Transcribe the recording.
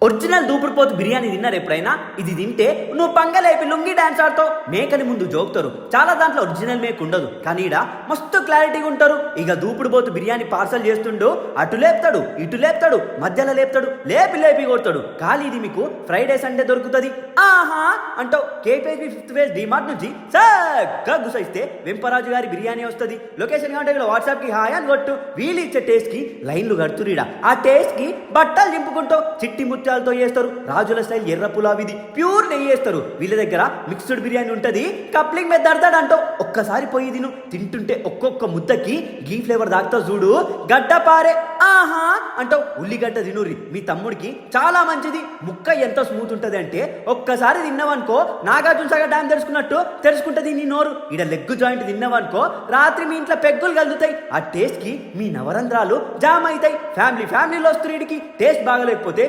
Original దూపుడుపోతు biryani తిన్నారు ఎప్పుడైనా? ఇది తింటే నువ్వు పంగలేపి లుంగి డాన్స్ ఆడుతావు. మేకని ముందు జోకుతారు. చాలా దాంట్లో ఒరిజినల్ మేక్ ఉండదు, కానీ ఈడ మస్తు క్లారిటీగా ఉంటారు. ఇక దూపుడుపోతు బిర్యానీ పార్సల్ చేస్తుండు, అటు లేపుతాడు ఇటు లేపుతాడు, మధ్యలో లేపుతాడు, లేపి లేపి కొడతాడు. ఖాళీ ఇది మీకు ఫ్రైడే సండే దొరుకుతుంది. ఆహా అంటావు కేపీహెచ్బీ 5th ఫేజ్ డిమార్ట్ నుంచి చక్కగా గుసైస్తే వెంపరాజు గారి బిర్యానీ వస్తుంది. లొకేషన్ కాంటే వాట్సాప్ కి హాయ్ అని కొట్టు. వీళ్ళు ఇచ్చే టేస్ట్ కి లైన్లు కడుతురీడ. ఆ టేస్ట్ కి బట్టలు చింపుకుంటావు. చిట్టి ముత్యాలతో చేస్తారు. రాజుల స్టైల్ ఎర్ర పులావ్ ఇది, ప్యూర్ నెయ్యి చేస్తారు. వీళ్ళ దగ్గర మిక్స్డ్ బిర్యానీ ఉంటది. కప్లింగ్ మీద దడతాడు అంటావు. ఒక్కసారి పోయి తిను. తింటుంటే ఒక్కొక్క ముద్దకి గీ ఫ్లేవర్ దాక్తా చూడు, గడ్డ పారే. ఆహా అంటావు. ఉల్లిగడ్డ తినురి, మీ తమ్ముడికి చాలా మంచిది. ముక్క ఎంత స్మూత్ ఉంటది అంటే ఒక్కసారి తిన్నావనుకో నాగార్జున సాగర్ డ్యామ్ తెలుసుకున్నట్టు తెలుసుకుంటది నీ నోరు. ఇడ లెగ్ జాయింట్ తిన్నావనుకో రాత్రి మీ ఇంట్లో పెగ్గులు కలుగుతాయి. ఆ టేస్ట్ కి మీ నవరంధ్రాలు జామ్ అవుతాయి. ఫ్యామిలీలో వస్తున్న టేస్ట్ బాగలేకపోతే